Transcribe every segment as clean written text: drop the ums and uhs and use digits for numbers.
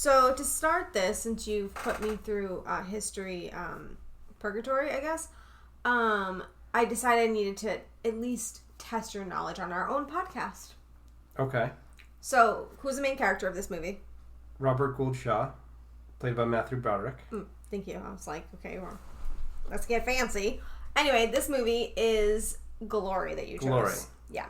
So to start this, since you've put me through history purgatory, I guess, I decided I needed to at least test your knowledge on our own podcast. Okay. So, who's the main character of this movie? Robert Gould Shaw, played by Matthew Broderick. Thank you. I was like, okay, well, let's get fancy. Anyway, this movie is Glory that you chose. Glory. Yeah.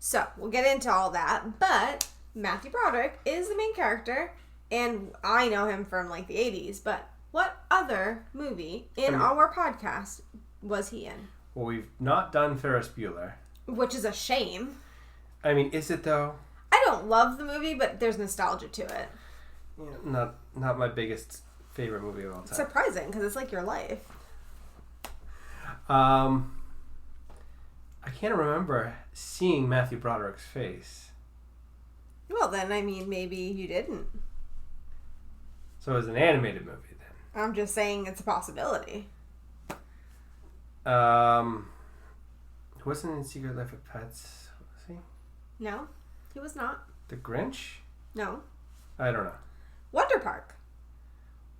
So, we'll get into all that, but Matthew Broderick is the main character, and I know him from, like, the 80s, but what other movie in our podcast was he in? Well, we've not done Ferris Bueller. Which is a shame. I mean, is it, though? I don't love the movie, but there's nostalgia to it. Yeah, not my biggest favorite movie of all time. Surprising, because it's like your life. I can't remember seeing Matthew Broderick's face. Well, then, I mean, maybe you didn't. So it was an animated movie, then. I'm just saying it's a possibility. He wasn't in Secret Life of Pets, was he? No, he was not. The Grinch? No. I don't know. Wonder Park.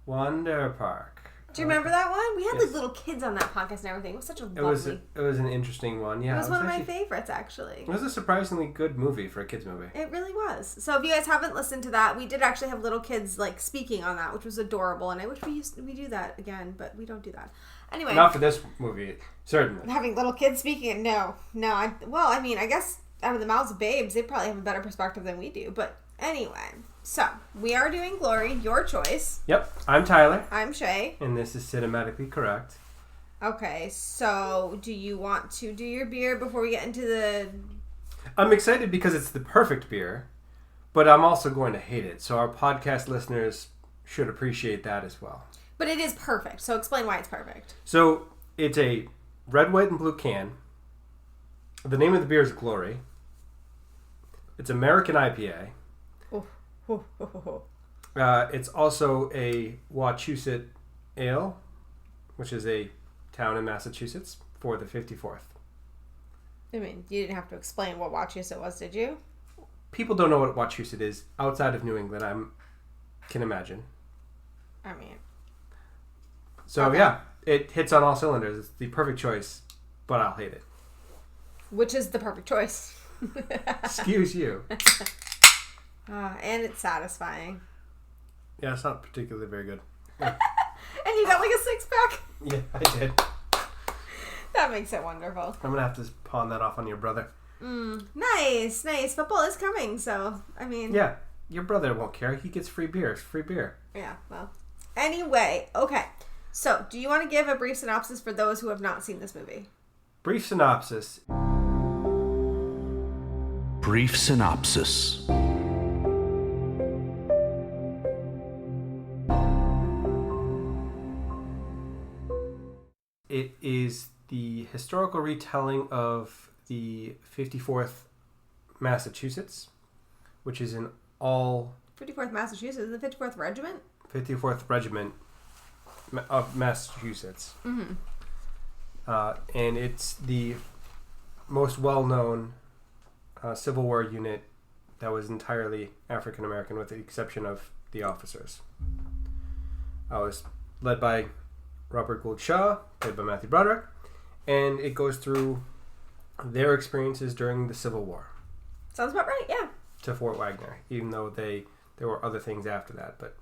Wonder Park. Do you remember that one? We had like little kids on that podcast and everything. It was such a lovely... It was an interesting one, yeah. It was one of my favorites, actually. It was a surprisingly good movie for a kids movie. It really was. So if you guys haven't listened to that, we did actually have little kids like speaking on that, which was adorable, and I wish we do that again, but we don't do that. Anyway. Not for this movie, certainly. Having little kids speaking, no. I guess out of the mouths of babes, they probably have a better perspective than we do, but anyway. So, we are doing Glory, your choice. Yep, I'm Tyler. I'm Shay. And this is Cinematically Correct. Okay, so do you want to do your beer before we get into the... I'm excited because it's the perfect beer, but I'm also going to hate it, so our podcast listeners should appreciate that as well. But it is perfect, so explain why it's perfect. So, it's a red, white, and blue can. The name of the beer is Glory. It's American IPA. It's also a Wachusett Ale, which is a town in Massachusetts, for the 54th. I mean, you didn't have to explain what Wachusett was, did you? People don't know what Wachusett is outside of New England, I can imagine. I mean... So, okay. Yeah, it hits on all cylinders. It's the perfect choice, but I'll hate it. Which is the perfect choice. Excuse you. And it's satisfying. Yeah, it's not particularly very good. And you got like a 6-pack? Yeah, I did. That makes it wonderful. I'm going to have to pawn that off on your brother. Nice. Football is coming, so, I mean... Yeah, your brother won't care. He gets free beer. It's free beer. Yeah, well. Anyway, okay. So, do you want to give a brief synopsis for those who have not seen this movie? Brief synopsis. Brief synopsis. It is the historical retelling of the 54th Massachusetts, which is in all... 54th Massachusetts? The 54th Regiment? 54th Regiment of Massachusetts. Mm-hmm. And it's the most well-known Civil War unit that was entirely African-American, with the exception of the officers. It was led by Robert Gould Shaw, played by Matthew Broderick, and it goes through their experiences during the Civil War. Sounds about right, yeah. To Fort Wagner, even though there were other things after that, but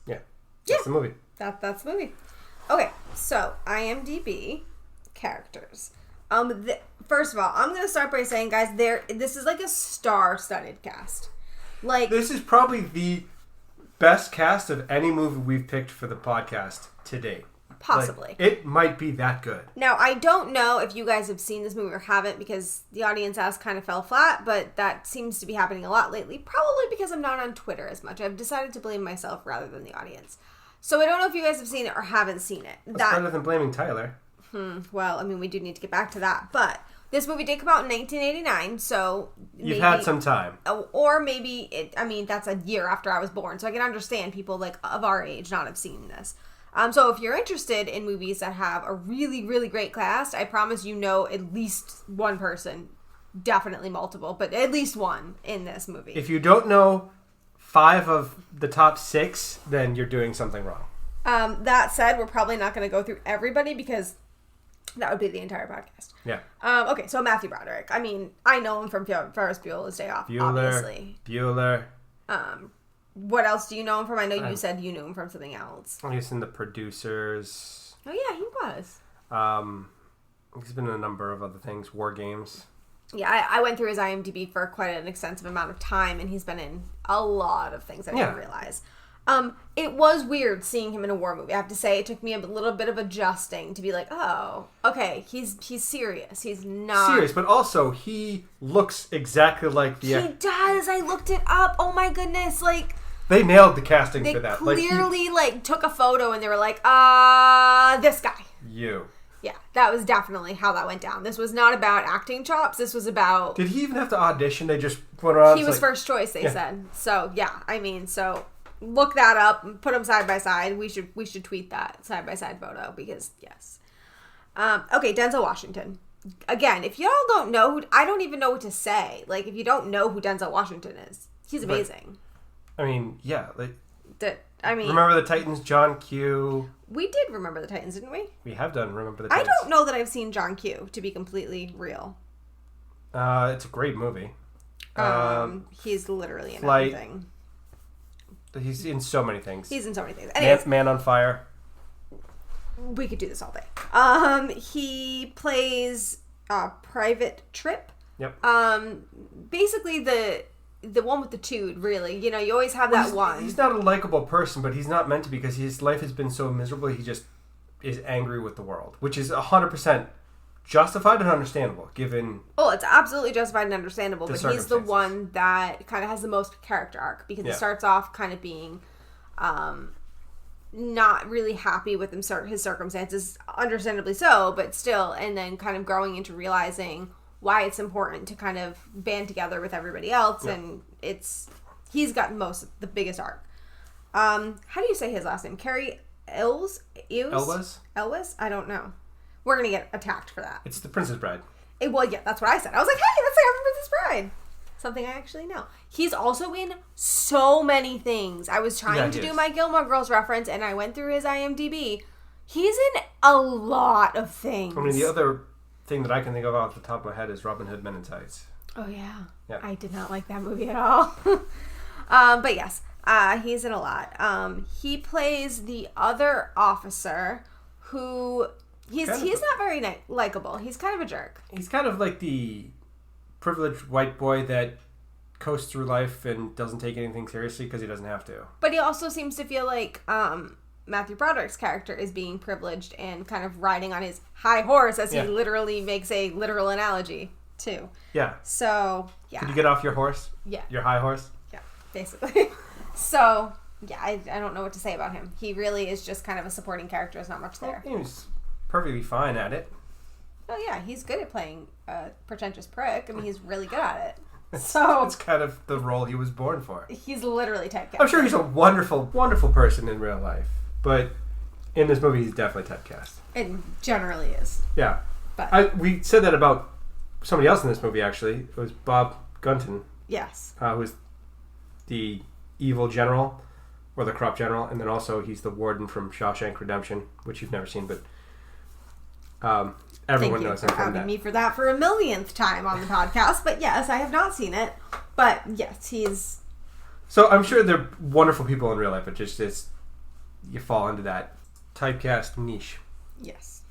yeah, that's the movie. That's the movie. Okay, so IMDb characters. First of all, I'm gonna start by saying, guys, this is like a star-studded cast. Like, this is probably the best cast of any movie we've picked for the podcast to date. Possibly. Like, it might be that good. Now, I don't know if you guys have seen this movie or haven't, because the audience ask kind of fell flat, but that seems to be happening a lot lately, probably because I'm not on Twitter as much. I've decided to blame myself rather than the audience. So I don't know if you guys have seen it or haven't seen it. That's better than blaming Tyler. Well, I mean, we do need to get back to that, but this movie did come out in 1989, so You've had some time. Or maybe, that's a year after I was born, so I can understand people like of our age not have seen this. So if you're interested in movies that have a really, really great cast, I promise you know at least one person, definitely multiple, but at least one in this movie. If you don't know 5 of the top 6, then you're doing something wrong. That said, we're probably not going to go through everybody because that would be the entire podcast. Yeah. Okay, so Matthew Broderick. I mean, I know him from Ferris Bueller's Day Off, obviously. Bueller. What else do you know him from? I know you said you knew him from something else. He's in The Producers. Oh, yeah, he was. He's been in a number of other things. War Games. Yeah, I went through his IMDb for quite an extensive amount of time, and he's been in a lot of things I didn't realize. It was weird seeing him in a war movie. I have to say, it took me a little bit of adjusting to be like, oh, okay, he's serious. He's not serious, but also he looks exactly like the. He does. I looked it up. Oh my goodness! Like they nailed the casting for that. They clearly took a photo and they were like, this guy. You. Yeah, that was definitely how that went down. This was not about acting chops. This was about. Did he even have to audition? They just put on. He was first choice. They said so. Yeah, I mean so. Look that up and put them side by side. We should tweet that side by side photo because yes. Okay, Denzel Washington. Again, if y'all don't know, I don't even know what to say. Like if you don't know who Denzel Washington is, he's amazing. I mean, yeah. Remember the Titans, John Q. We did Remember the Titans, didn't we? We have done Remember the Titans. I don't know that I've seen John Q. To be completely real. It's a great movie. He's literally in everything. He's in so many things. Anyways, Man on Fire. We could do this all day. He plays Private Trip. Yep. Basically the one with the toot, really. You know, you always have that one. He's not a likable person, but he's not meant to because his life has been so miserable. He just is angry with the world, which is 100% justified and understandable, given... Oh, it's absolutely justified and understandable, but he's the one that kind of has the most character arc, because it starts off kind of being not really happy with his circumstances, understandably so, but still, and then kind of growing into realizing why it's important to kind of band together with everybody else, and he's got the biggest arc. How do you say his last name? Carrie Elwes? Elwes? I don't know. We're going to get attacked for that. It's The Princess Bride. Well, yeah, that's what I said. I was like, hey, that's like Princess Bride. Something I actually know. He's also in so many things. I was trying to do my Gilmore Girls reference, and I went through his IMDb. He's in a lot of things. I mean, the other thing that I can think of off the top of my head is Robin Hood Men in Tights. Oh, yeah. I did not like that movie at all. But yes, he's in a lot. He plays the other officer who... He's not very likable. He's kind of a jerk. He's kind of like the privileged white boy that coasts through life and doesn't take anything seriously because he doesn't have to. But he also seems to feel like Matthew Broderick's character is being privileged and kind of riding on his high horse, as he literally makes a literal analogy too. Yeah. So, yeah. Did you get off your horse? Yeah. Your high horse? Yeah, basically. So, yeah, I don't know what to say about him. He really is just kind of a supporting character. There's not much there. He was perfectly fine at it. Oh yeah, he's good at playing a pretentious prick. I mean, he's really good at it. So it's kind of the role he was born for. He's literally typecast. I'm sure he's a wonderful, wonderful person in real life, but in this movie, he's definitely typecast. And generally is. Yeah, but we said that about somebody else in this movie. Actually, it was Bob Gunton. Yes. Who was the evil general, or the corrupt general, and then also he's the warden from Shawshank Redemption, which you've never seen, but. Everyone knows him from that. Thank you for having me for that for a millionth time on the podcast. But yes, I have not seen it. But yes, he's... So I'm sure they're wonderful people in real life, but just you fall into that typecast niche. Yes.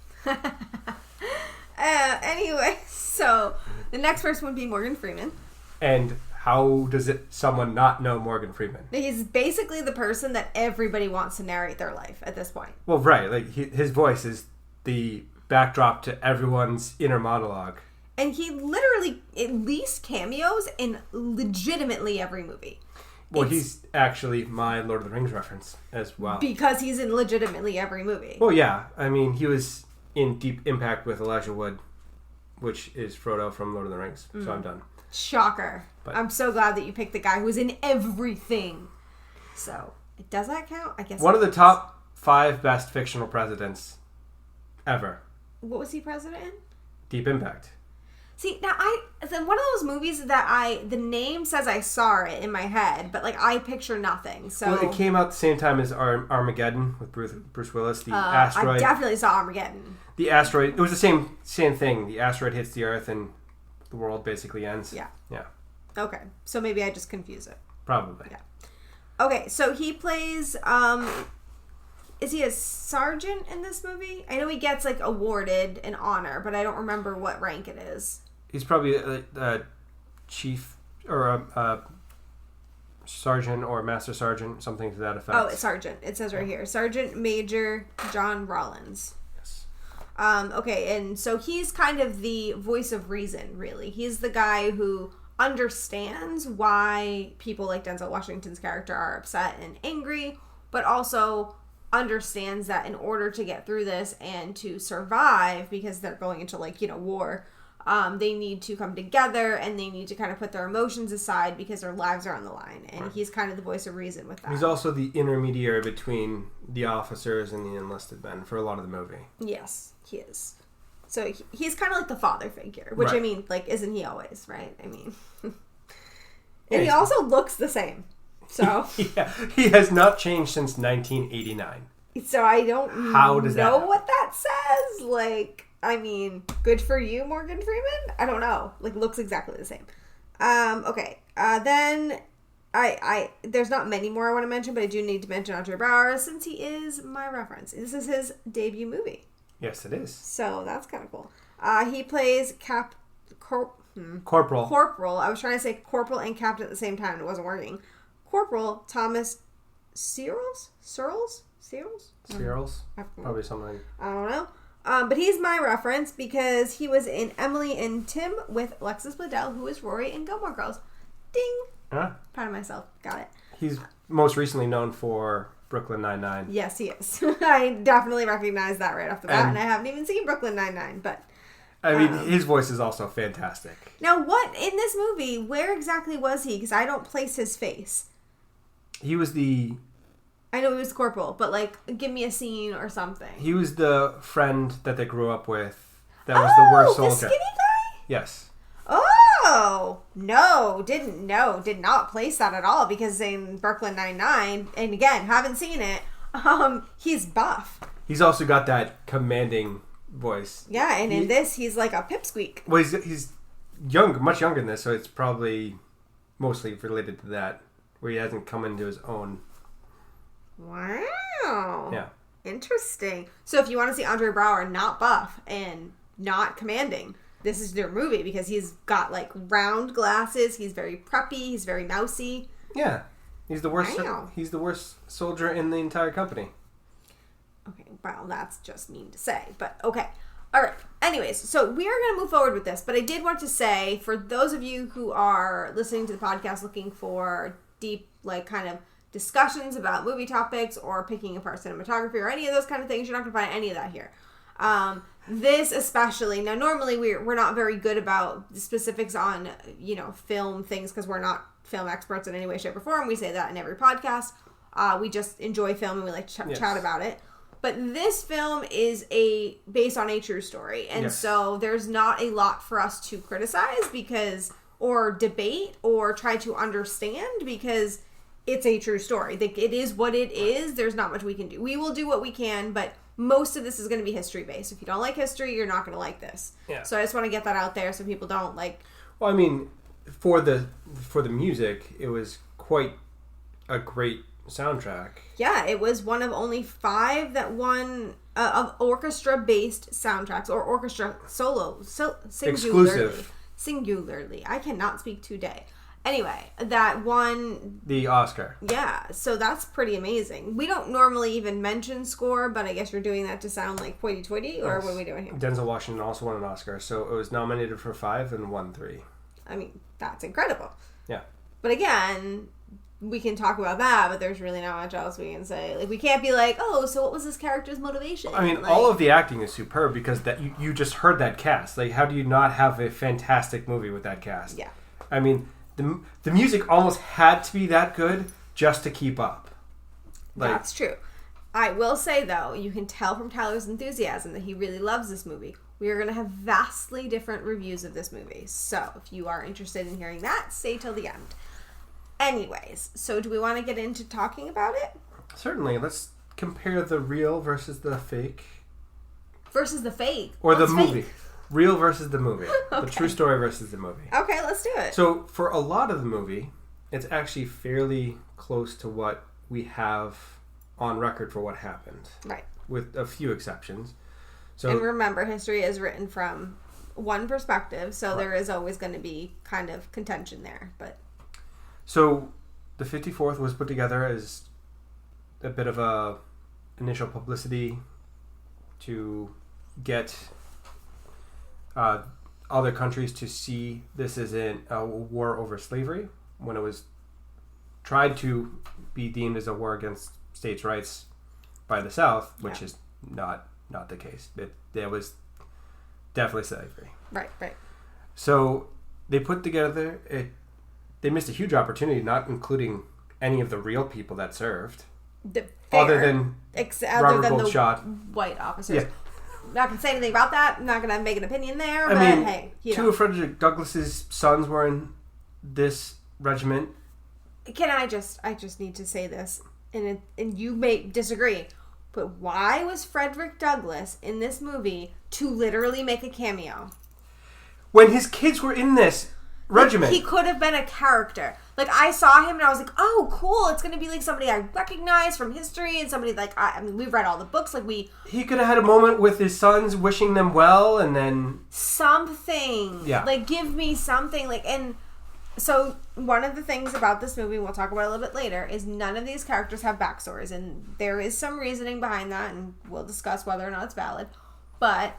Anyway, so the next person would be Morgan Freeman. And how does someone not know Morgan Freeman? He's basically the person that everybody wants to narrate their life at this point. Well, right. Like his voice is the backdrop to everyone's inner monologue. And he literally at least cameos in legitimately every movie. Well, he's actually my Lord of the Rings reference as well. Because he's in legitimately every movie. Well, yeah. I mean, he was in Deep Impact with Elijah Wood, which is Frodo from Lord of the Rings. So I'm done. Shocker. But I'm so glad that you picked the guy who's in everything. So, does that count? I guess. One of the top 5 best fictional presidents ever. What was he president in? Deep Impact. See, now it's one of those movies that the name says I saw it in my head, but like I picture nothing. So well, it came out the same time as Armageddon with Bruce Willis. The asteroid. I definitely saw Armageddon. The asteroid. It was the same thing. The asteroid hits the Earth and the world basically ends. Yeah. Yeah. Okay, so maybe I just confuse it. Probably. Yeah. Okay, so he plays. Is he a sergeant in this movie? I know he gets like awarded an honor, but I don't remember what rank it is. He's probably a chief or a sergeant or master sergeant, something to that effect. Oh, it's sergeant. It says right here, Sergeant Major John Rollins. Yes. Okay, and so he's kind of the voice of reason, really. He's the guy who understands why people like Denzel Washington's character are upset and angry, but also understands that in order to get through this and to survive, because they're going into war, they need to come together and they need to kind of put their emotions aside because their lives are on the line. And right. He's kind of the voice of reason with that. He's also the intermediary between the officers and the enlisted men for a lot of the movie. Yes, he is. So he's kind of like the father figure, which, right. I mean, isn't he always, right? I mean, and he also looks the same. So yeah, he has not changed since 1989. So I don't know what that says. I mean, good for you, Morgan Freeman. I don't know. Looks exactly the same. Okay. Then I there's not many more I want to mention, but I do need to mention Andre Braugher since he is my reference. This is his debut movie. Yes, it is. So that's kind of cool. He plays Corporal. Corporal. I was trying to say corporal and captain at the same time. It wasn't working. Corporal Thomas Searles? Probably something. I don't know. But he's my reference because he was in Emily and Tim with Alexis Bledel, who is Rory in Gilmore Girls. Ding! Huh? Proud of myself. Got it. He's most recently known for Brooklyn Nine-Nine. Yes, he is. I definitely recognize that right off the bat, and I haven't even seen Brooklyn Nine-Nine, but... I mean, his voice is also fantastic. Now, what, in this movie, where exactly was he? Because I don't place his face. He was the... I know he was the corporal, but, give me a scene or something. He was the friend that they grew up with that was the worst soldier. The skinny guy? Yes. Oh! No, did not place that at all, because in Brooklyn Nine-Nine, and again, haven't seen it, he's buff. He's also got that commanding voice. Yeah, and in this, he's like a pipsqueak. Well, he's young, much younger than this, so it's probably mostly related to that, where he hasn't come into his own. Wow. Yeah. Interesting. So if you want to see Andre Braugher not buff and not commanding, this is their movie, because he's got round glasses, he's very preppy, he's very mousy. Yeah. He's the worst. Wow. He's the worst soldier in the entire company. Okay, well, that's just mean to say, but okay. All right. Anyways, so we are going to move forward with this, but I did want to say, for those of you who are listening to the podcast looking for deep, kind of discussions about movie topics or picking apart cinematography or any of those kind of things, you're not going to find any of that here. This especially, now normally we're not very good about the specifics on, film things, because we're not film experts in any way, shape, or form. We say that in every podcast. We just enjoy film and we like to chat about it. But this film is based on a true story. And so there's not a lot for us to criticize or debate or try to understand, because it's a true story. It is what it is. There's not much we can do. We will do what we can, but most of this is going to be history based. If you don't like history, you're not going to like this. Yeah. So I just want to get that out there so people don't Well, I mean, for the music, it was quite a great soundtrack. Yeah, it was one of only 5 that won of orchestra-based soundtracks, or orchestra solo, singularly. I cannot speak today. Anyway, that won the Oscar. Yeah, so that's pretty amazing. We don't normally even mention score, but I guess you're doing that to sound like hoity-toity, or what are we doing here? Denzel Washington also won an Oscar, so it was nominated for 5 and won 3. I mean, that's incredible. Yeah. But again, we can talk about that, but there's really not much else we can say. We can't be so what was this character's motivation? I mean, all of the acting is superb, because that you just heard that cast. How do you not have a fantastic movie with that cast? Yeah. I mean, the music almost had to be that good just to keep up. That's true. I will say, though, you can tell from Tyler's enthusiasm that he really loves this movie. we are going to have vastly different reviews of this movie. So if you are interested in hearing that, stay till the end. Anyways, so do we want to get into talking about it? Certainly. Let's compare the real versus the fake. Versus the fake. Or What's the movie. fake? Real versus the movie. Okay. The true story versus the movie. Okay, let's do it. So for a lot of the movie, it's actually fairly close to what we have on record for what happened. Right. With a few exceptions. So, and remember, history is written from one perspective, so right. there is always going to be kind of contention there. But so the 54th was put together as a bit of a initial publicity to get other countries to see this as a war over slavery, when it was tried to be deemed as a war against states' rights by the South, which is not the case. There was definitely slavery. Right. So they put together they missed a huge opportunity, not including any of the real people that served, other than the white officers. Yeah. I'm not going to say anything about that. I'm not going to make an opinion there. But I mean, hey, two of Frederick Douglas's sons were in this regiment. I just need to say this, and you may disagree, but why was Frederick Douglass in this movie to literally make a cameo? When his kids were in this regiment. He could have been a character. Like, I saw him and I was like, oh, cool. It's going to be like somebody I recognize from history and somebody like, I mean, we've read all the books. Like, He could have had a moment with his sons wishing them well and then... Something. Yeah. Like, give me something. Like, and so one of the things about this movie, we'll talk about a little bit later, is none of these characters have backstories. And there is some reasoning behind that, and we'll discuss whether or not it's valid. But...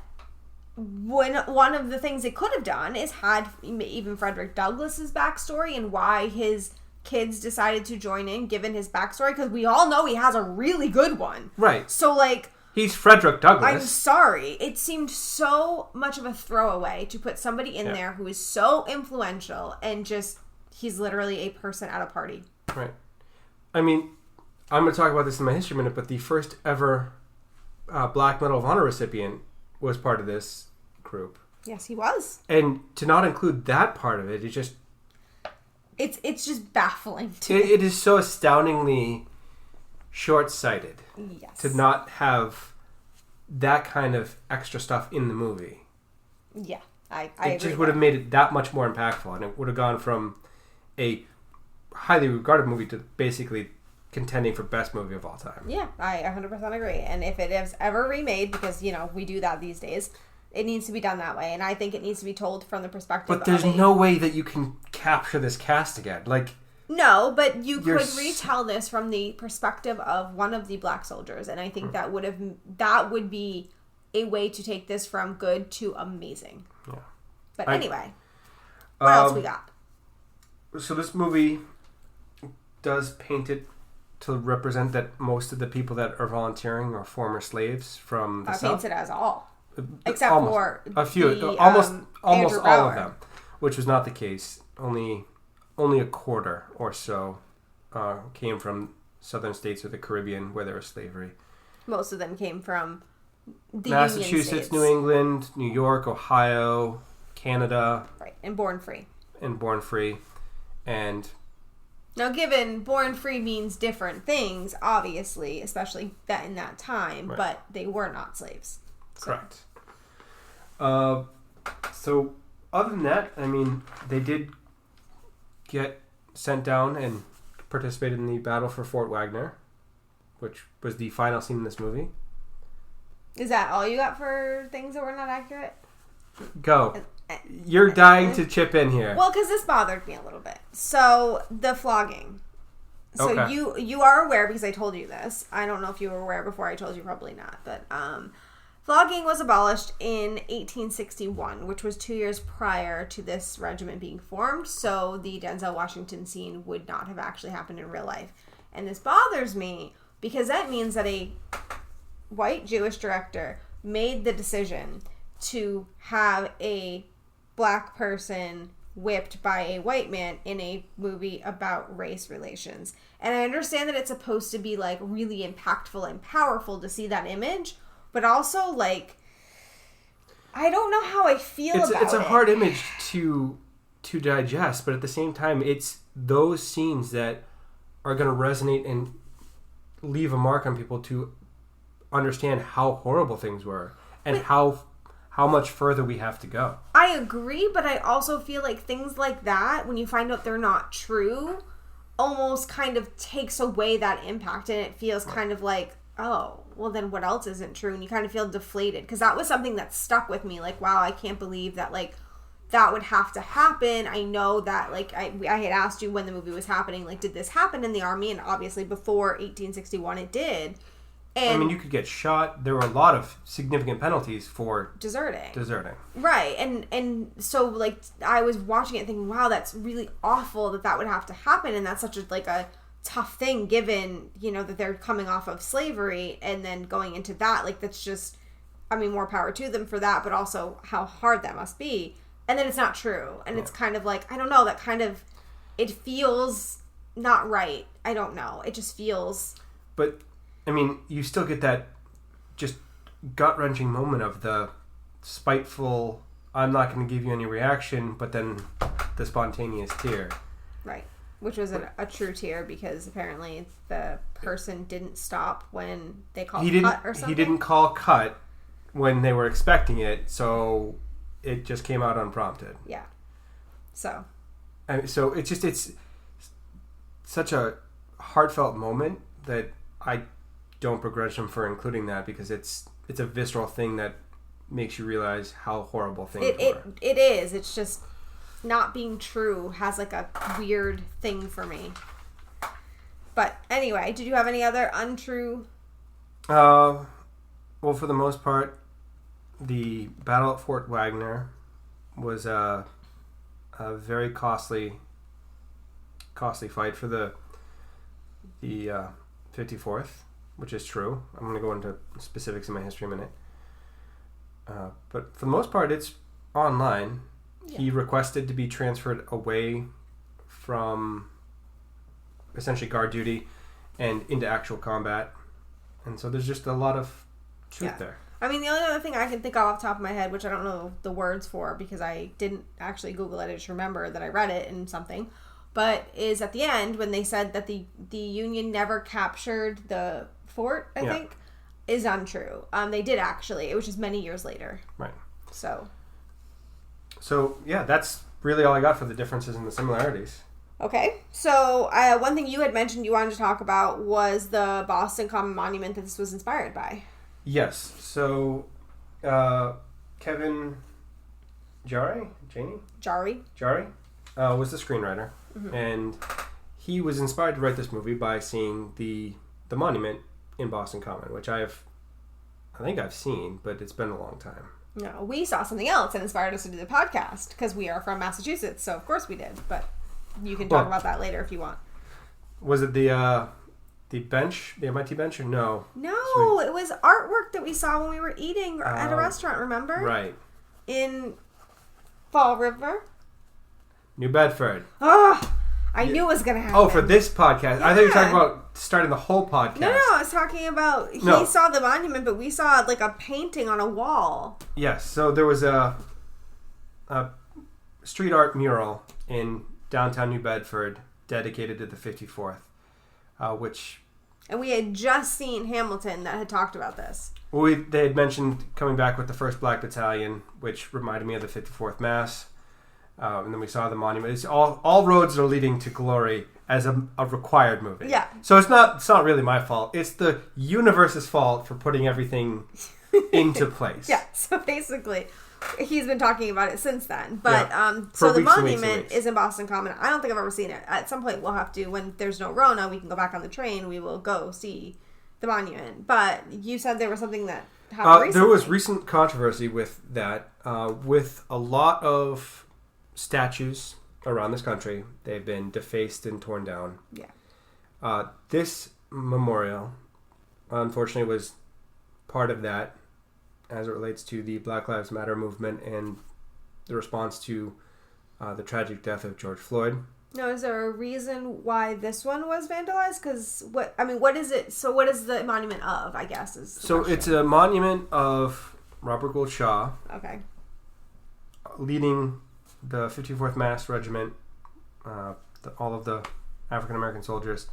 one of the things it could have done is had even Frederick Douglass's backstory and why his kids decided to join in, given his backstory, because we all know he has a really good one. Right. So, like... He's Frederick Douglass. I'm sorry. It seemed so much of a throwaway to put somebody in there who is so influential and just... He's literally a person at a party. Right. I mean, I'm going to talk about this in my history minute, but the first ever Black Medal of Honor recipient was part of this group. Yes, he was. And to not include that part of it is just... It's just baffling to me. It is so astoundingly short-sighted. Yes. To not have that kind of extra stuff in the movie. Yeah, I agree. It just would have made it that much more impactful, and it would have gone from a highly regarded movie to basically contending for best movie of all time. Yeah, I 100% agree. And if it is ever remade, because, we do that these days, it needs to be done that way. And I think it needs to be told from the perspective of... But there's no way that you can capture this cast again. No, but you could retell this from the perspective of one of the black soldiers. And I think that would be a way to take this from good to amazing. Yeah. But anyway, what else we got? So this movie does paint it to represent that most of the people that are volunteering are former slaves from the South. Paints it as all. Except for a few, the, almost all Brower. of them, which was not the case. Only a quarter or so came from southern states of the Caribbean where there was slavery. Most of them came from the Massachusetts, Union States. New England, New York, Ohio, Canada. Right, and born free. And now, given born free means different things, obviously, especially that in that time, right. But they were not slaves. So. Correct. So, other than that, I mean, they did get sent down and participated in the battle for Fort Wagner, which was the final scene in this movie. Is that all you got for things that were not accurate? Go. You're dying to chip in here. Well, because this bothered me a little bit. So, the flogging. So, okay. you are aware, because I told you this. I don't know if you were aware before I told you, probably not. But, flogging was abolished in 1861, which was 2 years prior to this regiment being formed. So, the Denzel Washington scene would not have actually happened in real life. And this bothers me, because that means that a white Jewish director made the decision to have a black person whipped by a white man in a movie about race relations. And I understand that it's supposed to be like really impactful and powerful to see that image, but also like I don't know how I feel about it. It's a hard image to digest, but at the same time, it's those scenes that are going to resonate and leave a mark on people to understand how horrible things were and how much further we have to go. I agree, but I also feel like things like that, when you find out they're not true, almost kind of takes away that impact, and it feels kind of like, oh, well then what else isn't true? And you kind of feel deflated, because that was something that stuck with me. Like, wow, I can't believe that, like, that would have to happen. I know that, like, I had asked you when the movie was happening, like, did this happen in the Army? And obviously before 1861 it did. And I mean, you could get shot. There were a lot of significant penalties for deserting. Right. And so, like, I was watching it thinking, wow, that's really awful that would have to happen. And that's such a tough thing, given, you know, that they're coming off of slavery and then going into that. Like, that's just, I mean, more power to them for that, but also how hard that must be. And then it's not true. And it's kind of like, I don't know, that kind of, it feels not right. I don't know. It just feels... But, I mean, you still get that just gut-wrenching moment of the spiteful, I'm not going to give you any reaction, but then the spontaneous tear. Right. Which was a true tear, because apparently the person didn't stop when they called cut or something. He didn't call cut when they were expecting it, so it just came out unprompted. Yeah. So. And so it's such a heartfelt moment that I don't begrudge him for including that, because it's a visceral thing that makes you realize how horrible things were. It is. It's just not being true has like a weird thing for me. But anyway, did you have any other untrue? Well, for the most part, the battle at Fort Wagner was a very costly fight for the 54th, which is true. I'm going to go into specifics in my history in a minute. But for the most part, it's online. Yeah. He requested to be transferred away from essentially guard duty and into actual combat. And so there's just a lot of truth there. I mean, the only other thing I can think of off the top of my head, which I don't know the words for because I didn't actually Google it, I just remember that I read it in something, but is at the end when they said that the Union never captured the fort, I think, is untrue. They did actually. It was just many years later. Right. So, yeah, that's really all I got for the differences and the similarities. Okay. So, one thing you had mentioned you wanted to talk about was the Boston Common Monument that this was inspired by. Yes. So, Kevin Jarre was the screenwriter. Mm-hmm. And he was inspired to write this movie by seeing the monument in Boston Common, which I think I've seen, but it's been a long time. No, we saw something else that inspired us to do the podcast because we are from Massachusetts, so of course we did. But you can talk about that later if you want. Was it the bench, the MIT bench, or no? No, it was artwork that we saw when we were eating at a restaurant. Remember? Right. In Fall River, New Bedford. Oh, I knew it was going to happen. Oh, for this podcast. Yeah. I thought you were talking about starting the whole podcast. No, I was talking about he saw the monument, but we saw like a painting on a wall. Yes, so there was a street art mural in downtown New Bedford dedicated to the 54th, which... And we had just seen Hamilton that had talked about this. Well, they had mentioned coming back with the 1st Black Battalion, which reminded me of the 54th Mass. And then we saw the monument. It's all roads are leading to glory as a required movie. Yeah. So it's not really my fault. It's the universe's fault for putting everything into place. Yeah. So basically, he's been talking about it since then. But so the monument is in Boston Common. I don't think I've ever seen it. At some point, we'll have to, when there's no Rona, we can go back on the train. We will go see the monument. But you said there was something that happened recently. There was recent controversy with that. With a lot of statues around this country, they've been defaced and torn down. Yeah. This memorial, unfortunately, was part of that as it relates to the Black Lives Matter movement and the response to the tragic death of George Floyd. Now, is there a reason why this one was vandalized? Because what is it? So what is the monument of, I guess, is the question. It's a monument of Robert Gould Shaw, Okay. leading the 54th Mass Regiment, all of the African American soldiers.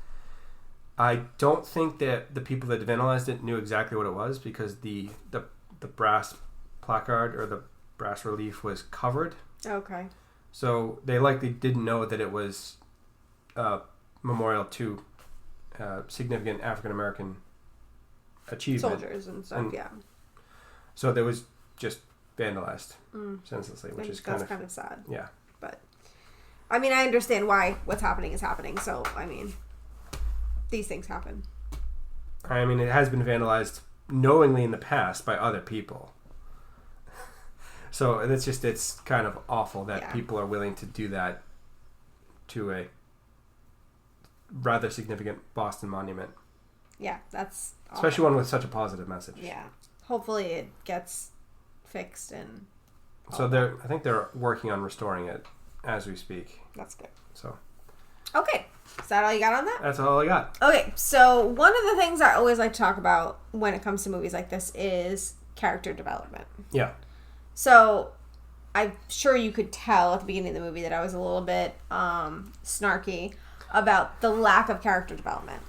I don't think that the people that vandalized it knew exactly what it was, because the brass placard or the brass relief was covered. Okay. So they likely didn't know that it was a memorial to significant African American achievement. Soldiers and stuff, yeah. So there was just vandalized senselessly, which is kind of sad. Yeah. But I mean, I understand why what's happening is happening. So I mean, these things happen. I mean, it has been vandalized knowingly in the past by other people. So it's kind of awful that people are willing to do that to a rather significant Boston monument. Yeah, that's awful. Especially one with such a positive message. Yeah. Hopefully it gets fixed and so I think they're working on restoring it as we speak. That's good. So okay. Is that all you got on that? That's all I got. Okay, so one of the things I always like to talk about when it comes to movies like this is character development. Yeah. So I'm sure you could tell at the beginning of the movie that I was a little bit snarky about the lack of character development.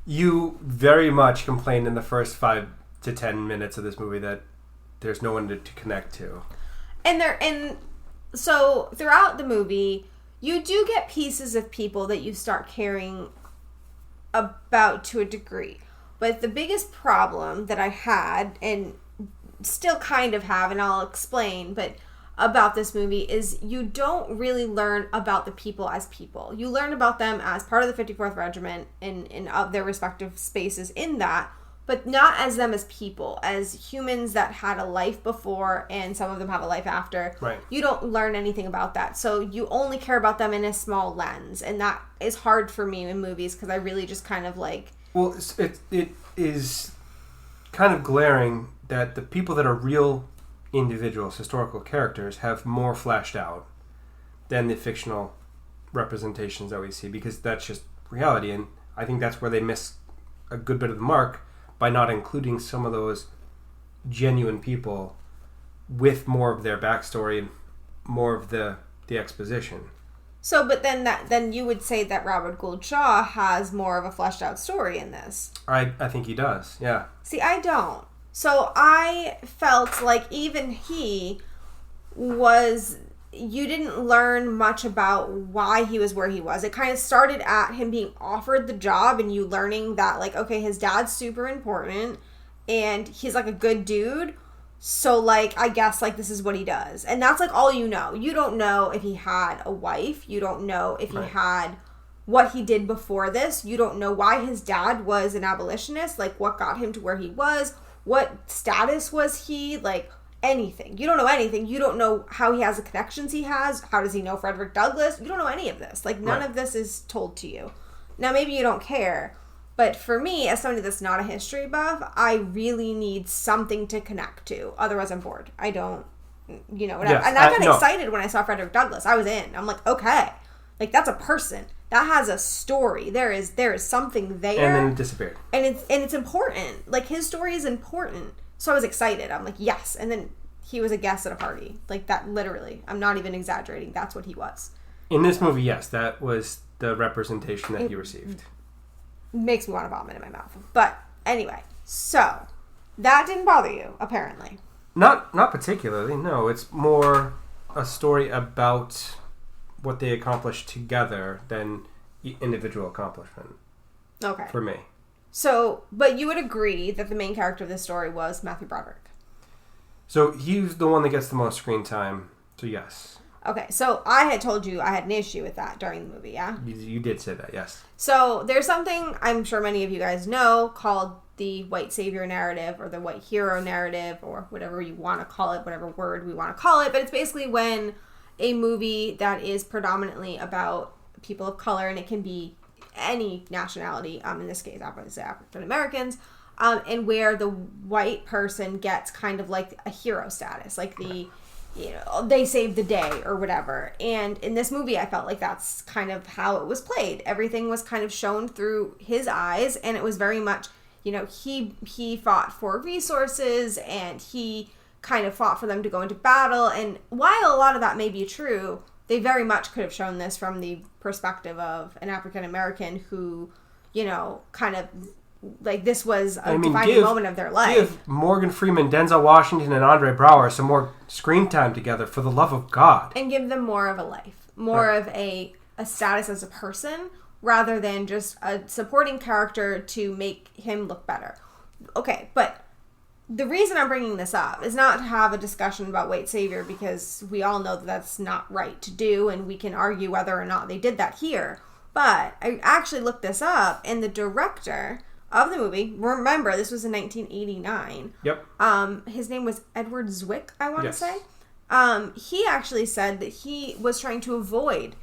You very much complained in the first 5 to 10 minutes of this movie that there's no one to connect to. And so throughout the movie, you do get pieces of people that you start caring about to a degree. But the biggest problem that I had, and still kind of have, and I'll explain, but about this movie is you don't really learn about the people as people. You learn about them as part of the 54th Regiment in of their respective spaces in that, but not as them as people, as humans that had a life before and some of them have a life after. Right. You don't learn anything about that. So you only care about them in a small lens, and that is hard for me in movies because I really just kind of like... Well, it is kind of glaring that the people that are real individuals, historical characters, have more fleshed out than the fictional representations that we see, because that's just reality, and I think that's where they miss a good bit of the mark by not including some of those genuine people with more of their backstory and more of the exposition. So, but then you would say that Robert Gould Shaw has more of a fleshed out story in this. I think he does, yeah. See, I don't. So I felt like even he was... You didn't learn much about why he was where he was. It kind of started at him being offered the job and you learning that, like, okay, his dad's super important and he's, like, a good dude. So, like, I guess, like, this is what he does. And that's, like, all you know. You don't know if he had a wife. You don't know if he had what he did before this. You don't know why his dad was an abolitionist. Like, what got him to where he was. What status was he? Like... anything. You don't know anything. You don't know how he has the connections he has. How does he know Frederick Douglass? You don't know any of this. Like, none of this is told to you. Now, maybe you don't care, but for me, as somebody that's not a history buff, I really need something to connect to. Otherwise, I'm bored. I don't, you know, and I got excited when I saw Frederick Douglass. I was in. I'm like, okay. Like, that's a person. That has a story. There is something there. And then it disappeared. And it's important. Like, his story is important. So I was excited. I'm like, yes. And then he was a guest at a party. Like, that, literally. I'm not even exaggerating. That's what he was. In this movie, yes. That was the representation that he received. Makes me want to vomit in my mouth. But, anyway. So, that didn't bother you, apparently. Not particularly, no. It's more a story about what they accomplished together than individual accomplishment. Okay. For me. So, but you would agree that the main character of this story was Matthew Broderick. So, he's the one that gets the most screen time, so yes. Okay, so I had told you I had an issue with that during the movie, yeah? You did say that, yes. So, there's something I'm sure many of you guys know called the white savior narrative or the white hero narrative or whatever you want to call it, whatever word we want to call it. But it's basically when a movie that is predominantly about people of color, and it can be any nationality, in this case, obviously African Americans, and where the white person gets kind of like a hero status, like they saved the day or whatever. And in this movie, I felt like that's kind of how it was played. Everything was kind of shown through his eyes, and it was very much, he fought for resources, and he kind of fought for them to go into battle. And while a lot of that may be true, they very much could have shown this from the perspective of an African American who, you know, kind of like this was a defining moment of their life. Give Morgan Freeman, Denzel Washington, and Andre Braugher some more screen time together, for the love of God. And give them more of a life, more of a status as a person, rather than just a supporting character to make him look better. Okay, but the reason I'm bringing this up is not to have a discussion about white savior, because we all know that that's not right to do, and we can argue whether or not they did that here. But I actually looked this up, and the director of the movie, remember, this was in 1989. Yep. His name was Edward Zwick, I want to Yes. say. He actually said that he was trying to avoid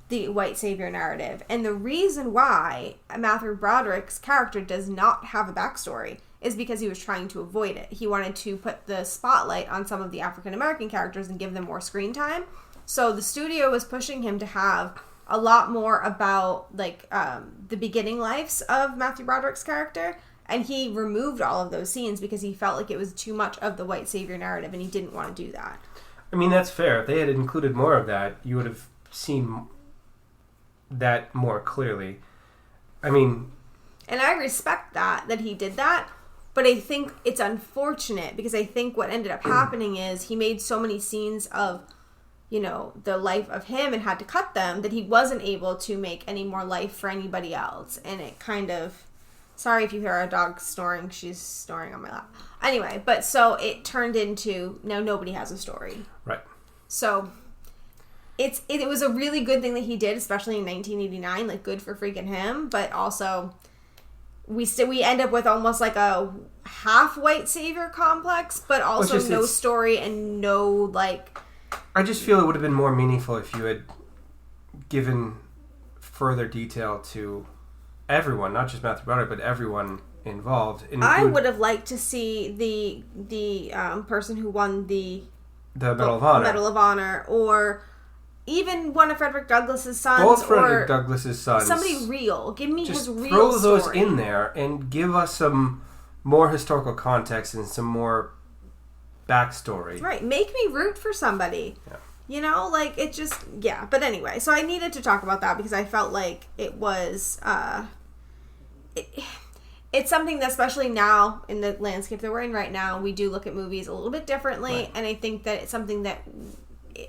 the white savior narrative. And the reason why Matthew Broderick's character does not have a backstory is because he was trying to avoid it. He wanted to put the spotlight on some of the African American characters and give them more screen time. So the studio was pushing him to have a lot more about like the beginning lives of Matthew Broderick's character, and he removed all of those scenes because he felt like it was too much of the white savior narrative, and he didn't want to do that. I mean, that's fair. If they had included more of that, you would have seen that more clearly. I mean, and I respect that he did that, but I think it's unfortunate because I think what ended up happening is he made so many scenes of, you know, the life of him and had to cut them that he wasn't able to make any more life for anybody else. And it kind of, sorry if you hear our dog snoring, she's snoring on my lap. Anyway, but so it turned into, now nobody has a story. right. So it was a really good thing that he did, especially in 1989, like good for freaking him, but also we end up with almost like a half white savior complex, but also no story and no like. I just feel it would have been more meaningful if you had given further detail to everyone, not just Matthew Broderick, but everyone involved. I would have liked to see the person who won the Medal of Honor. Medal of Honor, or even one of Frederick Douglass's sons. Both Frederick Douglass's sons. Somebody real. Give me just his real throw those story in there and give us some more historical context and some more backstory. Right. Make me root for somebody. Yeah. You know, like, it just, yeah. But anyway, so I needed to talk about that because I felt like it was, it's something that, especially now in the landscape that we're in right now, we do look at movies a little bit differently. Right. And I think that it's something that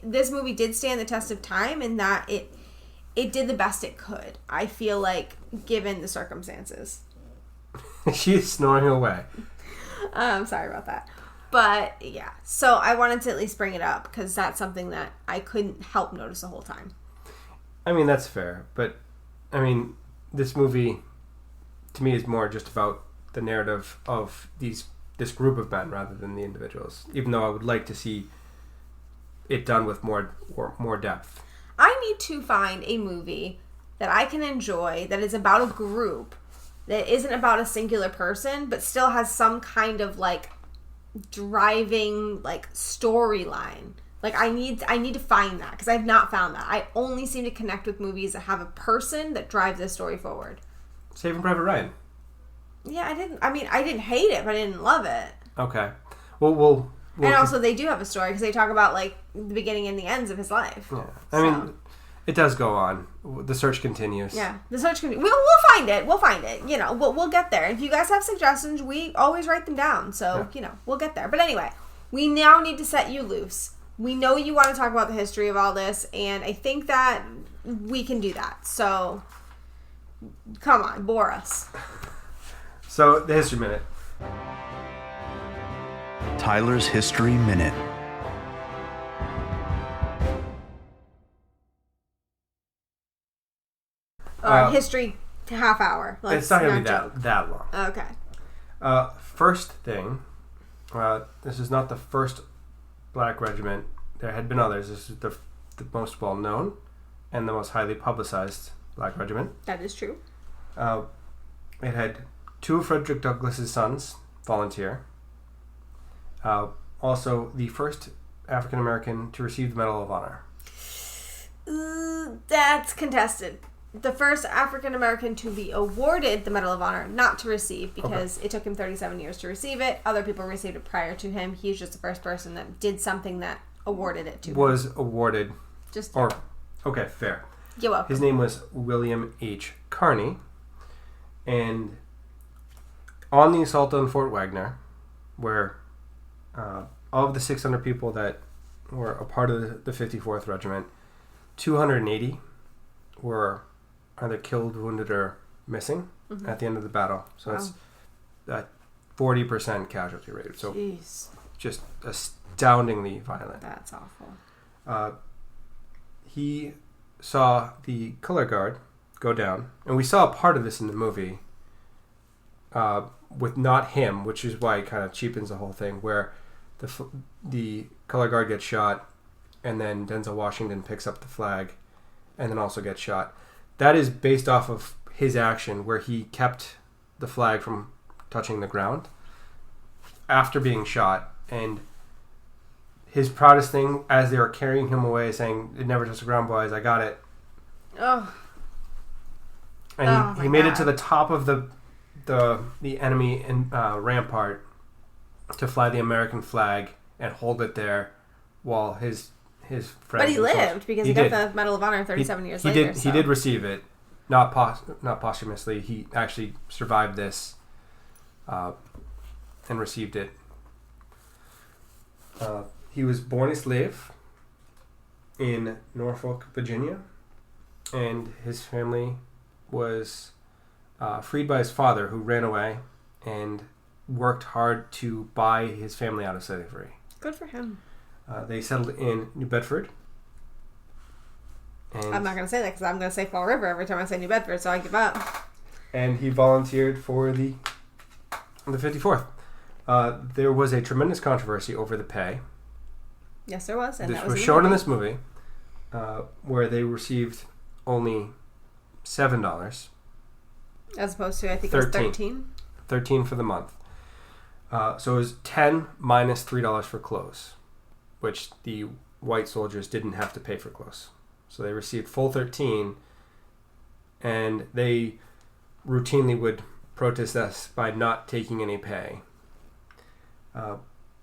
this movie did stand the test of time, and that it did the best it could, I feel like, given the circumstances. She's snoring away. I'm sorry about that. But, yeah. So, I wanted to at least bring it up, because that's something that I couldn't help notice the whole time. I mean, that's fair. But, I mean, this movie, to me, is more just about the narrative of this group of men rather than the individuals. Even though I would like to see it done with more depth. I need to find a movie that I can enjoy that is about a group, that isn't about a singular person, but still has some kind of, like, driving, like, storyline. Like, I need to find that, because I've not found that. I only seem to connect with movies that have a person that drives the story forward. Saving Private Ryan. Yeah, I didn't hate it, but I didn't love it. Okay. Well, we'll and also, they do have a story, because they talk about, like, the beginning and the ends of his life. Yeah. I mean, it does go on. The search continues. Yeah, the search continues. We'll find it. We'll find it. You know, we'll get there. If you guys have suggestions, we always write them down. So, You know, we'll get there. But anyway, we now need to set you loose. We know you want to talk about the history of all this, and I think that we can do that. So, come on, bore us. So, the History Minute. Tyler's History Minute. History half hour. It's not going to be that long. Okay. First thing, this is not the first black regiment. There had been others. This is the most well-known and the most highly publicized black regiment. That is true. It had two of Frederick Douglass's sons volunteer. Also, the first African American to receive the Medal of Honor. That's contested. the first African American to be awarded the Medal of Honor, not to receive, because it took him 37 years to receive it. Other people received it prior to him. He's just the first person that did something that awarded it to him. Was awarded. Okay, fair. You're welcome. His name was William H. Carney. And on the assault on Fort Wagner, where of the 600 people that were a part of the 54th Regiment, 280 were either killed, wounded, or missing at the end of the battle. So it's a 40% casualty rate. So just astoundingly violent. That's awful. He saw the color guard go down, and we saw a part of this in the movie with not him, which is why it kind of cheapens the whole thing, where the color guard gets shot, and then Denzel Washington picks up the flag and then also gets shot. That is based off of his action, where he kept the flag from touching the ground after being shot, and his proudest thing as they were carrying him away, saying, "It never touched the ground, boys, I got it." Oh. And he made it to the top of the enemy rampart to fly the American flag and hold it there while his friends... But he lived, because he got the Medal of Honor 37 years later. He did receive it, not posthumously. He actually survived this and received it. He was born a slave in Norfolk, Virginia, and his family was freed by his father, who ran away and worked hard to buy his family out of slavery. Good for him. They settled in New Bedford. And I'm not going to say that because I'm going to say Fall River every time I say New Bedford, so I give up. And he volunteered for the 54th. There was a tremendous controversy over the pay. Yes, there was. And this that was shown in this movie, where they received only $7. As opposed to, I think it was 13. 13 for the month. So it was $10 minus $3 for clothes, which the white soldiers didn't have to pay for clothes. So they received full 13, and they routinely would protest us by not taking any pay.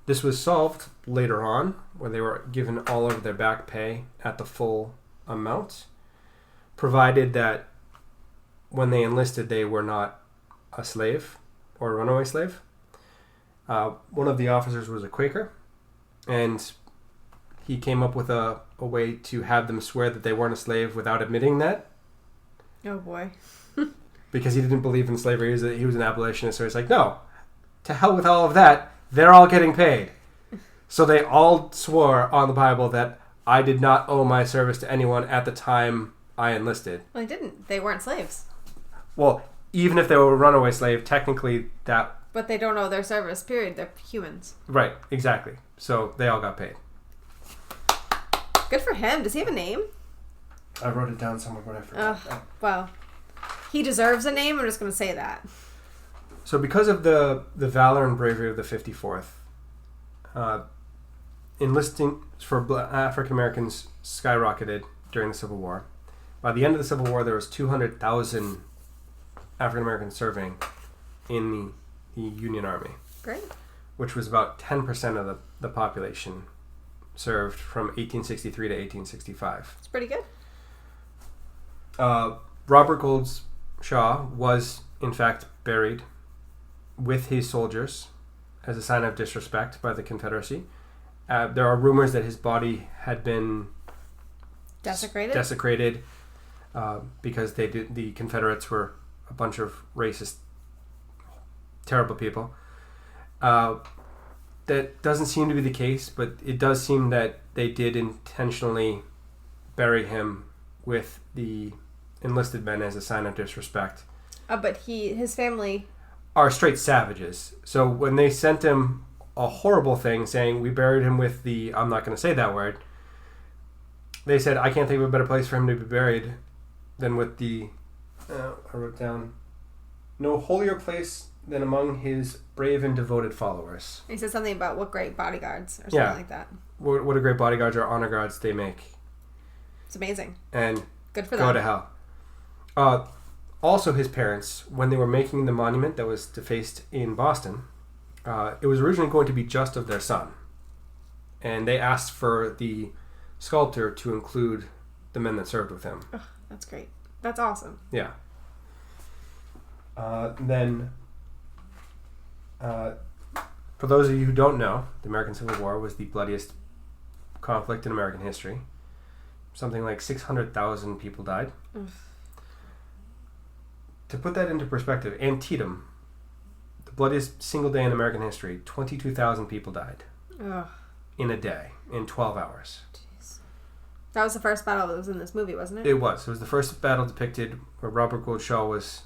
This was solved later on, when they were given all of their back pay at the full amount, provided that when they enlisted, they were not a slave or a runaway slave. One of the officers was a Quaker, and he came up with a way to have them swear that they weren't a slave without admitting that. Oh, boy. Because he didn't believe in slavery. He was an abolitionist, so he's like, no, to hell with all of that. They're all getting paid. So they all swore on the Bible that I did not owe my service to anyone at the time I enlisted. Well, they didn't. They weren't slaves. Well, even if they were a runaway slave, technically that... But they don't owe their service, period. They're humans. Right, exactly. So they all got paid. Good for him. Does he have a name? I wrote it down somewhere, but I forgot. Well, he deserves a name. I'm just going to say that. So because of the valor and bravery of the 54th, enlisting for African Americans skyrocketed during the Civil War. By the end of the Civil War, there was 200,000 African Americans serving in the Union Army. Great. Which was about 10% of the population served from 1863 to 1865. It's pretty good. Robert Goldshaw was, in fact, buried with his soldiers as a sign of disrespect by the Confederacy. There are rumors that his body had been desecrated because the Confederates were a bunch of racist, terrible people. That doesn't seem to be the case, but it does seem that they did intentionally bury him with the enlisted men as a sign of disrespect. But his family are straight savages. So when they sent him a horrible thing saying we buried him with the, I'm not going to say that word, they said, I can't think of a better place for him to be buried than with the, I wrote down, no holier place than among his brave and devoted followers. He said something about what great bodyguards or something like that. What a great bodyguards or honor guards they make. It's amazing. And good for them. Go to hell. Also, his parents, when they were making the monument that was defaced in Boston, it was originally going to be just of their son. And they asked for the sculptor to include the men that served with him. Oh, that's great. That's awesome. Yeah. For those of you who don't know, the American Civil War was the bloodiest conflict in American history. Something like 600,000 people died. To put that into perspective, Antietam, the bloodiest single day in American history, 22,000 people died. Ugh. In a day, in 12 hours. Jeez. That was the first battle that was in this movie, wasn't it? It was. It was the first battle depicted where Robert Gould Shaw was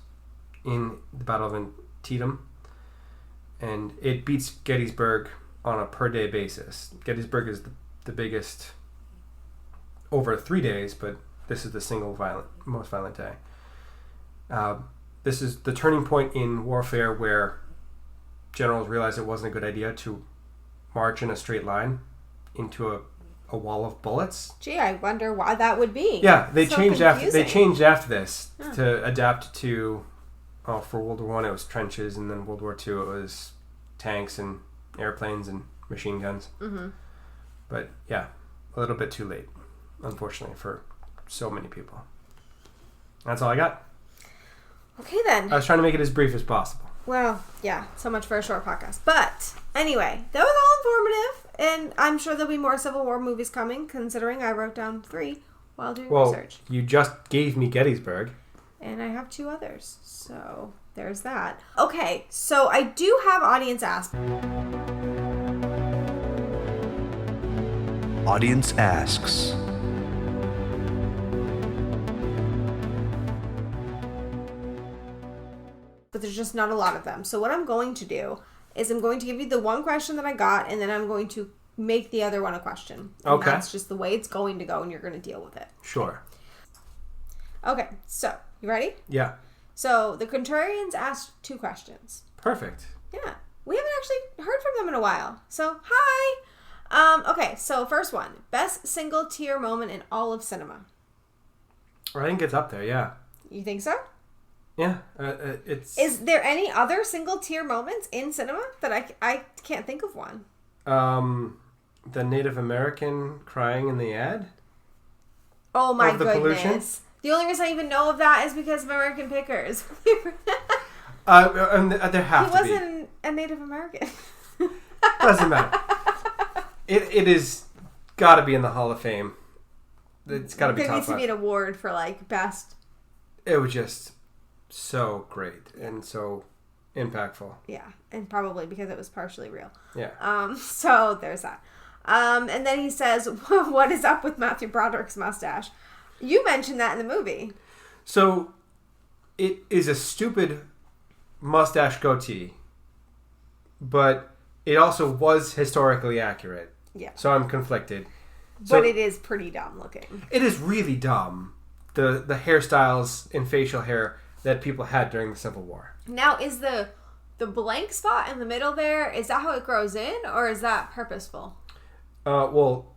in the Battle of Antietam. And it beats Gettysburg on a per-day basis. Gettysburg is the biggest over 3 days, but this is the most violent day. This is the turning point in warfare where generals realized it wasn't a good idea to march in a straight line into a wall of bullets. Gee, I wonder why that would be. Yeah, they so changed confusing. after. They changed after this to adapt to. Oh, for World War I it was trenches, and then World War II it was tanks and airplanes and machine guns. Mm-hmm. But yeah, a little bit too late, unfortunately, for so many people. That's all I got. Okay then. I was trying to make it as brief as possible. Well, yeah, so much for a short podcast. But anyway, that was all informative, and I'm sure there'll be more Civil War movies coming, considering I wrote down 3 while doing research. You just gave me Gettysburg. And I have 2 others, so there's that. Okay, so I do have audience ask. Audience asks. But there's just not a lot of them. So what I'm going to do is I'm going to give you the one question that I got, and then I'm going to make the other one a question. And okay. That's just the way it's going to go, and you're going to deal with it. Sure. Okay, so you ready? Yeah. So the Contrarians asked 2 questions. Perfect. Yeah. We haven't actually heard from them in a while. So, hi! Okay, so first one. Best single tear moment in all of cinema. I think it's up there, yeah. You think so? Yeah, it's... Is there any other single tear moments in cinema that I can't think of one? The Native American crying in the ad? Oh my of the goodness. Pollution? The only reason I even know of that is because of American Pickers. And there have to be. He wasn't a Native American. Doesn't matter. It is got to be in the Hall of Fame. It's got to be top 5. There needs to be an award for like best. It was just so great and so impactful. Yeah, and probably because it was partially real. Yeah. So there's that. And then he says, "What is up with Matthew Broderick's mustache?" You mentioned that in the movie. So it is a stupid mustache goatee, but it also was historically accurate. Yeah. So I'm conflicted. But it is pretty dumb looking. It is really dumb. The hairstyles and facial hair that people had during the Civil War. Now, is the blank spot in the middle there, is that how it grows in, or is that purposeful? Well,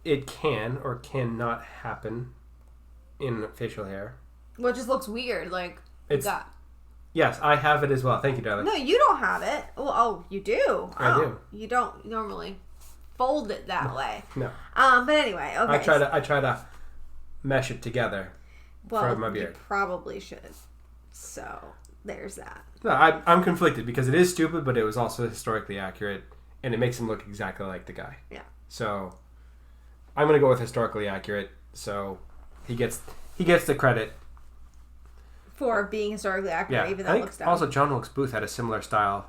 it can or cannot happen in facial hair. Well, it just looks weird, like that. Yes, I have it as well. Thank you, darling. No, you don't have it. Well, oh, you do. I do. You don't normally fold it that way. No. But anyway, okay. I try to mesh it together for my beard. You probably should. So there's that. No, I'm conflicted because it is stupid, but it was also historically accurate, and it makes him look exactly like the guy. Yeah. So I'm gonna go with historically accurate. So he gets the credit for being historically accurate, yeah. even though I it think looks dumb. Also, John Wilkes Booth had a similar style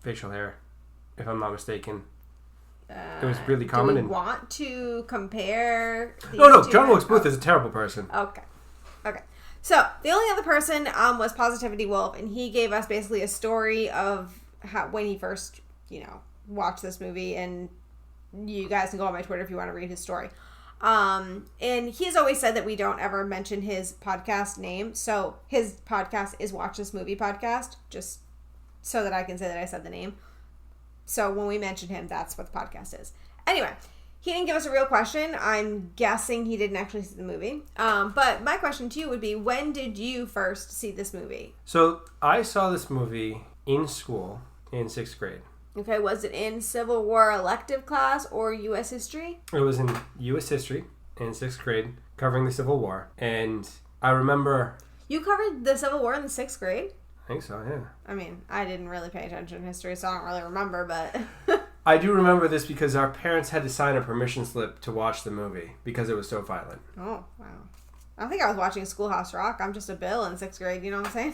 facial hair, if I'm not mistaken. It was really common. Do we want to compare? No. John Wilkes Booth is a terrible person. Okay. So the only other person was Positivity Wolf, and he gave us basically a story of how when he first, watched this movie. And you guys can go on my Twitter if you want to read his story. And he's always said that we don't ever mention his podcast name. So his podcast is Watch This Movie Podcast, just so that I can say that I said the name. So when we mention him, that's what the podcast is. Anyway, He didn't give us a real question. I'm guessing he didn't actually see the movie. But my question to you would be, when did you first see this movie? So I saw this movie in school in 6th grade. Okay, was it in Civil War elective class or U.S. history? It was in U.S. history in 6th grade, covering the Civil War. And I remember... You covered the Civil War in the 6th grade? I think so, yeah. I mean, I didn't really pay attention in history, so I don't really remember, but... I do remember this because our parents had to sign a permission slip to watch the movie because it was so violent. Oh, wow. I don't think I was watching Schoolhouse Rock. I'm just a Bill in 6th grade, you know what I'm saying?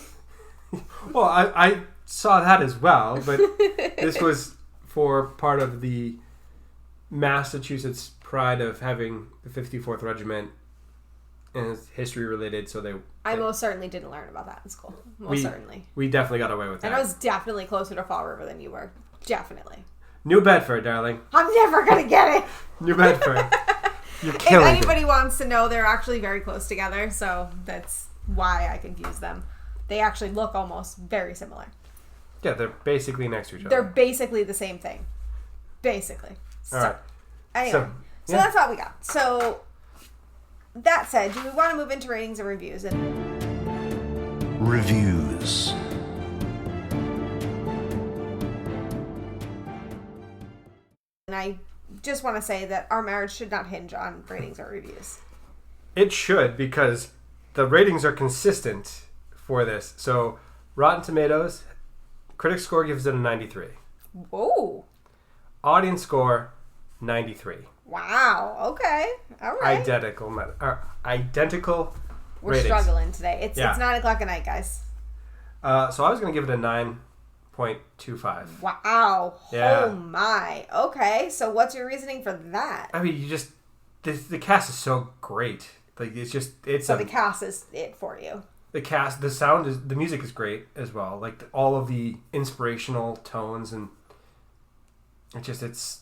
Well, I saw that as well, but this was for part of the Massachusetts pride of having the 54th Regiment, and it's history related, so I most certainly didn't learn about that in school. Certainly. We definitely got away with that. And I was definitely closer to Fall River than you were. Definitely. New Bedford, darling. I'm never going to get it. New Bedford. You're If killing anybody wants to know, they're actually very close together, so that's why I confuse them. They actually look almost very similar. Yeah, they're basically next to each other. They're basically the same thing. Basically. All right. Anyway, so that's all we got. So, that said, do we want to move into ratings and reviews? Reviews. And I just want to say that our marriage should not hinge on ratings or reviews. It should, because the ratings are consistent for this. So, Rotten Tomatoes, critic score gives it a 93. Whoa. Audience score, 93. Wow. Okay. All right. Identical We're ratings. struggling today. It's 9 o'clock at night, guys. So I was going to give it a 9.25. Wow. Yeah. Oh my. Okay. So what's your reasoning for that? I mean, the cast is so great. Like, the cast is it for you. The cast, the music is great as well. Like, all of the inspirational tones, and it's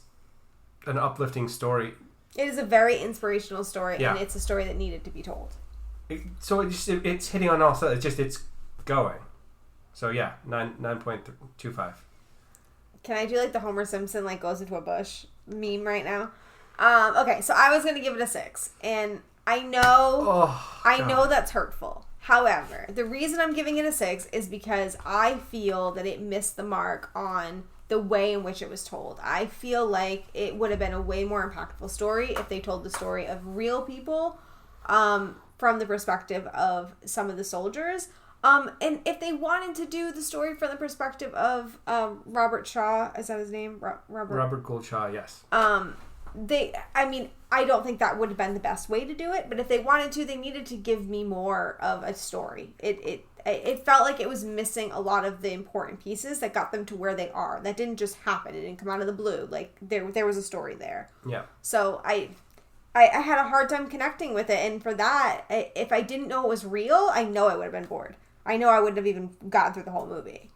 an uplifting story. It is a very inspirational story, yeah. And it's a story that needed to be told. It's hitting on all sides. It's going. So yeah, 9.25. Can I do like the Homer Simpson goes into a bush meme right now? Okay, so I was gonna give it a 6, and I know that's hurtful. However, the reason I'm giving it a 6 is because I feel that it missed the mark on the way in which it was told. I feel like it would have been a way more impactful story if they told the story of real people from the perspective of some of the soldiers. And if they wanted to do the story from the perspective of Robert Shaw, is that his name? Robert Gould Shaw, yes. I don't think that would have been the best way to do it, but if they wanted to, they needed to give me more of a story. It felt like it was missing a lot of the important pieces that got them to where they are. That didn't just happen. It didn't come out of the blue. Like, there was a story there. Yeah. So I had a hard time connecting with it, and for that, if I didn't know it was real, I know I would have been bored. I know I wouldn't have even gotten through the whole movie.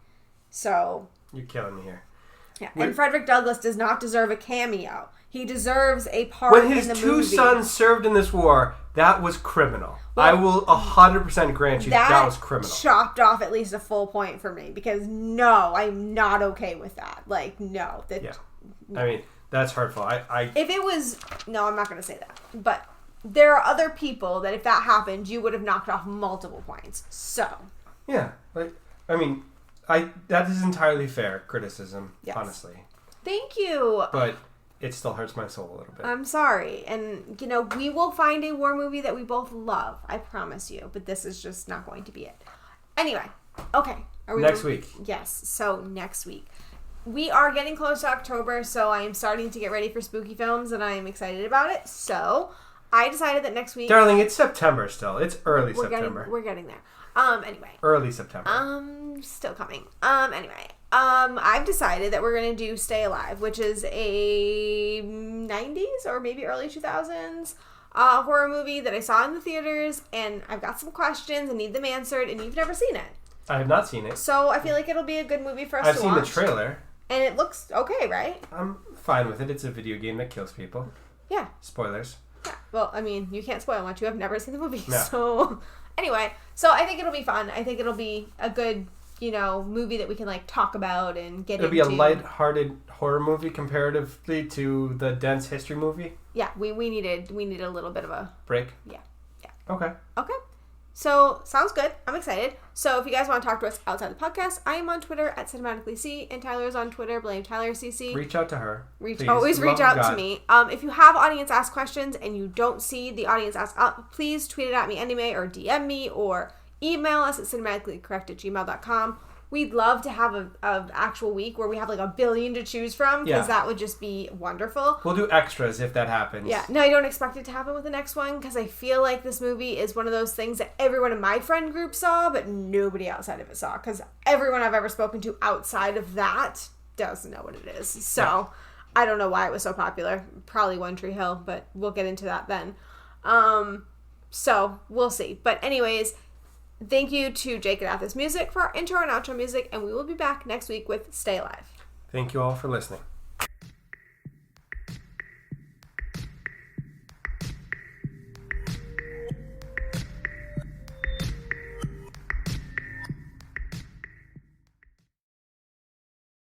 So... You're killing me here. Yeah, and Frederick Douglass does not deserve a cameo. He deserves a part in the movie. When his two sons served in this war, that was criminal. Well, I will 100% grant you that was criminal. Chopped off at least a full point for me, because no, I'm not okay with that. Like, no. Yeah. I mean, that's hurtful. If it was... No, I'm not going to say that. But there are other people that if that happened, you would have knocked off multiple points. So... Yeah. That is entirely fair criticism, yes. Honestly. Thank you. But it still hurts my soul a little bit. I'm sorry. And, we will find a war movie that we both love. I promise you. But this is just not going to be it. Anyway. Okay. Next week. Yes. So, next week. We are getting close to October, so I am starting to get ready for spooky films, and I am excited about it. So, I decided that next week... Darling, it's September still. It's early September. We're getting there. Anyway. Early September. Still coming. Anyway. I've decided that we're going to do Stay Alive, which is a 90s or maybe early 2000s horror movie that I saw in the theaters, and I've got some questions and need them answered, and you've never seen it. I have not seen it. So I feel like it'll be a good movie for us to watch. I've seen the trailer. And it looks okay, right? I'm fine with it. It's a video game that kills people. Yeah. Spoilers. Yeah. Well, I mean, you can't spoil much. You have never seen the movie. No. So, anyway. So, I think it'll be fun. I think it'll be a good movie that we can like talk about and get into. It'll be a light-hearted horror movie comparatively to the dense history movie. Yeah, we needed a little bit of a break. Yeah. Okay. So, sounds good. I'm excited. So, if you guys want to talk to us outside the podcast, I am on Twitter at cinematicallyc, and Tyler's on Twitter, blame TylerCC. Reach out to her. Always reach out to me. If you have audience ask questions and you don't see the audience ask up, please tweet it at me anyway, or DM me, or email us at cinematicallycorrect@gmail.com. We'd love to have an actual week where we have like 1 billion to choose from, because that would just be wonderful. We'll do extras if that happens. Yeah. No, I don't expect it to happen with the next one, because I feel like this movie is one of those things that everyone in my friend group saw, but nobody outside of it saw, because everyone I've ever spoken to outside of that doesn't know what it is. So, I don't know why it was so popular. Probably One Tree Hill, but we'll get into that then. So, we'll see. But anyways, thank you to Jake and Athos Music for our intro and outro music, and we will be back next week with Stay Alive. Thank you all for listening.